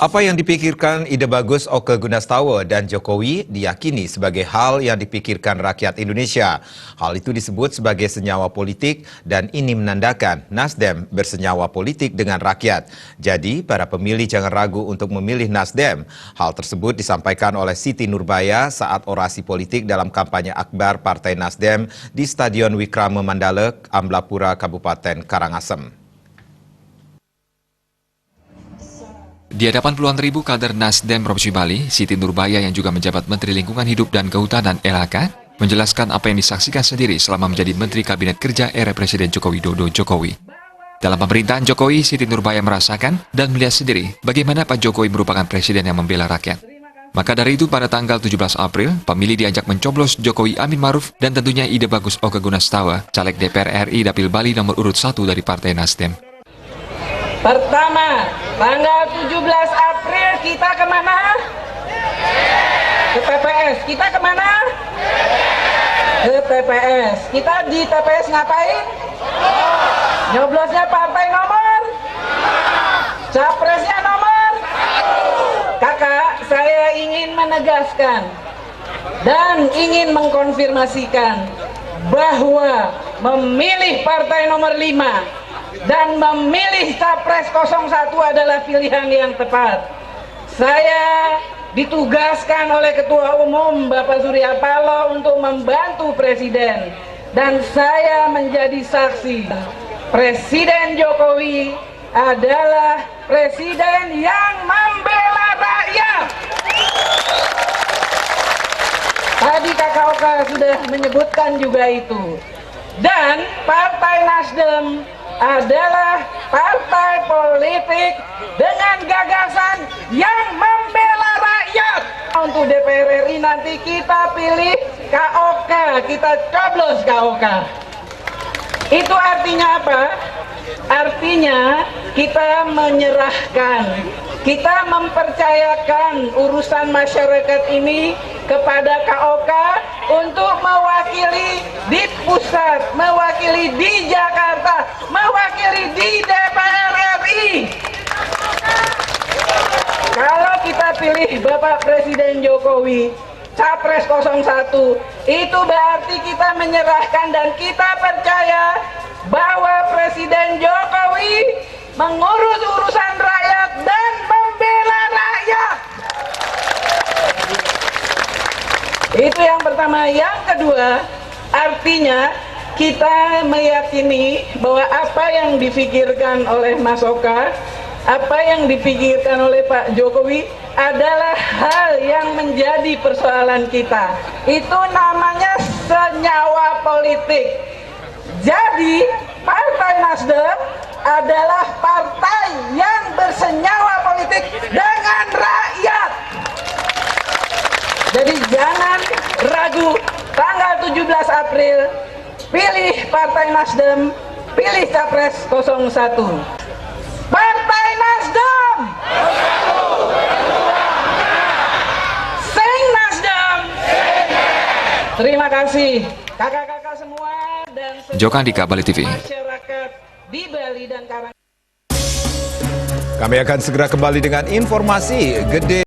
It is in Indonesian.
Apa yang dipikirkan Ide Bagus Oke Gunastawa dan Jokowi diyakini sebagai hal yang dipikirkan rakyat Indonesia. Hal itu disebut sebagai senyawa politik dan ini menandakan Nasdem bersenyawa politik dengan rakyat. Jadi, para pemilih jangan ragu untuk memilih Nasdem. Hal tersebut disampaikan oleh Siti Nurbaya saat orasi politik dalam kampanye akbar Partai Nasdem di Stadion Wikrama Mandala, Amblapura, Kabupaten Karangasem. Di hadapan puluhan ribu kader Nasdem Provinsi Bali, Siti Nurbaya yang juga menjabat Menteri Lingkungan Hidup dan Kehutanan LHK, menjelaskan apa yang disaksikan sendiri selama menjadi Menteri Kabinet Kerja era Presiden Joko Widodo Jokowi. Dalam pemerintahan Jokowi, Siti Nurbaya merasakan dan melihat sendiri bagaimana Pak Jokowi merupakan presiden yang membela rakyat. Maka dari itu pada tanggal 17 April, pemilih diajak mencoblos Jokowi Amin Ma'ruf dan tentunya Ide Bagus Oke Gunastawa, caleg DPR RI Dapil Bali nomor urut 1 dari Partai Nasdem. Pertama, tanggal 17 April kita kemana? Ke TPS. Kita kemana? Ke TPS. Kita di TPS ngapain? Nyoblosnya partai nomor? Capresnya nomor? Kakak, saya ingin menegaskan dan ingin mengkonfirmasikan bahwa memilih partai nomor 5 dan memilih Capres 01 adalah pilihan yang tepat. Saya ditugaskan oleh Ketua Umum Bapak Surya Paloh untuk membantu Presiden. Dan saya menjadi saksi. Presiden Jokowi adalah Presiden yang membela rakyat. Tadi Kakak Oka sudah menyebutkan juga itu. Dan Partai Nasdem adalah partai politik dengan gagasan yang membela rakyat. Untuk DPR RI nanti kita pilih KOK, kita coblos KOK. Itu artinya apa? Artinya kita menyerahkan, kita mempercayakan urusan masyarakat ini kepada KOK untuk mewakili di pusat, mewakili di Jakarta, mewakili di DPR RI. Kalau kita pilih Bapak Presiden Jokowi, Capres 01, itu berarti kita menyerahkan dan kita percaya bahwa Presiden Jokowi mengurus urusan rakyat dan membela rakyat. Itu yang pertama. Yang kedua, artinya kita meyakini bahwa apa yang dipikirkan oleh Mas Oka, apa yang dipikirkan oleh Pak Jokowi adalah hal yang menjadi persoalan kita. Itu namanya senyawa politik. Jadi Partai Nasdem adalah partai yang bersenyawa politik dengan rakyat. Jadi jangan ragu, tanggal 17 April pilih Partai Nasdem, pilih Capres 01. Partai Nasdem, sing Nasdem. Terima kasih kakak-kakak semua dan Joko Andika, Bali TV. Masyarakat di Bali dan Karangasem. Kami akan segera kembali dengan informasi gede.